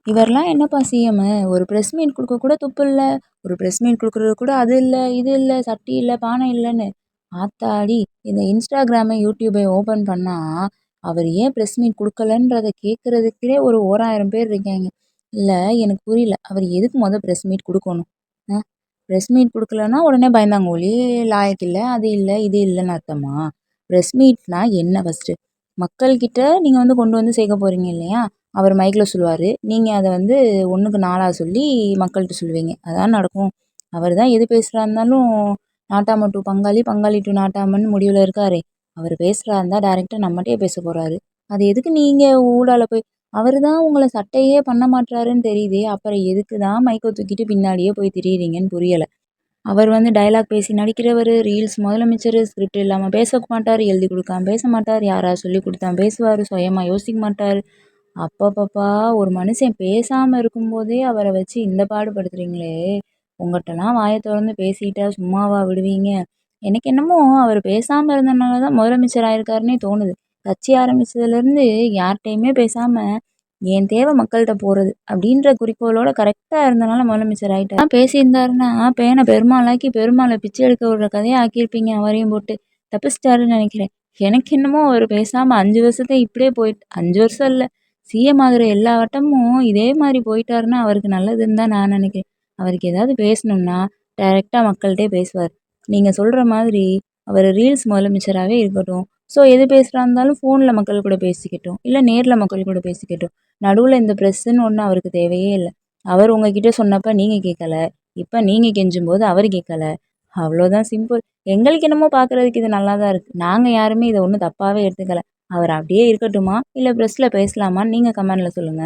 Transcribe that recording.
இவர்லாம் என்னப்பா சிஎம்மு? ஒரு press meet குடுக்க கூட துப்பு இல்ல. ஒரு பிரஸ் மீட் குடுக்குறது கூட அது இல்ல, இது இல்ல, சட்டி இல்ல, பானை இல்லன்னு. ஆத்தாடி! இந்த இன்ஸ்டாகிராம, யூடியூபை ஓப்பன் பண்ணா, அவர் ஏன் பிரஸ் மீட் குடுக்கலன்றத கேட்கறதுக்கே ஒரு 1000 பேர் இருக்காய்ங்க. இல்ல எனக்கு புரியல. அவர் எதுக்கு பிரஸ் மீட் குடுக்கணும்? அ பிரஸ் மீட் குடுக்கலன்னா உடனே பயந்தாங்கோலி, லாயக்கு இல்ல, அது இல்ல, இது இல்லன்னு அர்த்தமா? பிரஸ் மீட்னா என்ன ஃபர்ஸ்ட்டு? மக்கள்கிட்ட நீங்க கொண்டு வந்து சேர்க்க போறீங்க இல்லையா? அவர் மைக்ல சொல்லுவாரு. நீங்க அத 1க்கு 4ஆ சொல்லி மக்கள்ட்ட சொல்லுவீங்க. அதான் நடக்கும். அவர் தான் எது பேசுறா இருந்தாலும் நாட்டாம டூ பங்காளி, பங்காளி டூ நாட்டாமன்னு முடிவுல இருக்காரே. அவர் பேசுறதா இருந்தா டைரக்ட்டா நம்மட்டயே பேச போறாரு. அது எதுக்கு நீங்க ஊடால போய் அவரு தான் உங்கள சட்டையே பண்ண மாட்றாருன்னு தெரியுதே. அப்புறம் எதுக்கு தான் மைக்க தூக்கிட்டு பின்னாடியே போய் திரியிறீங்கன்னு புரியல. அவர் டயலாக் பேசி நடிக்கிறவரு, ரீல்ஸ் முதலமைச்சரு, ஸ்கிரிப்ட் இல்லாம பேச மாட்டாரு, எழுதி குடுக்காம பேச மாட்டாரு, யாராவது சொல்லிக் குடுத்தா பேசுவாரு, சுயமா யோசிக்க மாட்டாரு. அப்பப்பப்பா! ஒரு மனுஷன் பேசாம இருக்கும்போதே அவர வச்சு இந்த பாடுபடுத்துறீங்களே! உங்கட்டலாம் வாய தொறந்து பேசிட்டா சும்மாவா விடுவீங்க? எனக்கு என்னமோ அவரு பேசாம இருந்தனால தான் முதலமைச்சர் ஆயிருக்காருன்னே தோணுது. கட்சி ஆரம்பிச்சதுலேருந்து யார்ட்டயுமே பேசாம, என் தேவை மக்கள்ட்ட போறது அப்படின்ற குறிக்கோளோட கரெக்ட்டா இருந்தனால முதலமைச்சர் ஆயிட்டாரு. பேசியிருந்தாருன்னா, பெருமாளாக்கி பெருமாள பிச்சை எடுக்க விடுற கதையா ஆக்கியிருப்பீங்க அவரையும் போட்டு. தப்பிச்சிட்டாருன்னு நெனைக்கிறேன். எனக்கு என்னமோ அவரு பேசாம 5 வருஷத்த இப்படியே 5 வருஷம் இல்ல. சிஎம் ஆகுற எல்லா வட்டமும் இதே மாரி போயிட்டாருன்னா, அவருக்கு நல்லதுன்னு தான் நான் நெனைக்கிறேன். அவருக்கு ஏதாவது பேசணும்னா, டைரக்ட்டா மக்கள்ட்டயே பேசுவாரு. நீங்க சொல்ற மாதிரி அவரு ரீல்ஸ் முதலமைச்சராவே இருக்கட்டும். ஸோ எது பேசுறா இருந்தாலும் ஃபோன்ல மக்கள் கூட பேசிக்கட்டும். இல்ல நேர்ல மக்கள் கூட பேசிக்கட்டும். நடுவுல இந்த பிரஸ்ன்னு ஒண்ணு அவருக்கு தேவையே இல்ல. அவர் உங்ககிட்ட சொன்னப்ப நீங்க கேட்கல. இப்ப நீங்க கெஞ்சும்போது அவரு கேட்கல. அவ்வளோதான் சிம்பிள். எங்களுக்கு என்னமோ பார்க்குறதுக்கு இது நல்லா தான் இருக்கு. நாங்க யாருமே இத ஒண்ணும் தப்பாவே எடுத்துக்கல. அவர் அப்படியே இருக்கட்டுமா? இல்ல பிரஸ்ல பேசலாமான்னு நீங்க கமெண்ட்ல சொல்லுங்க.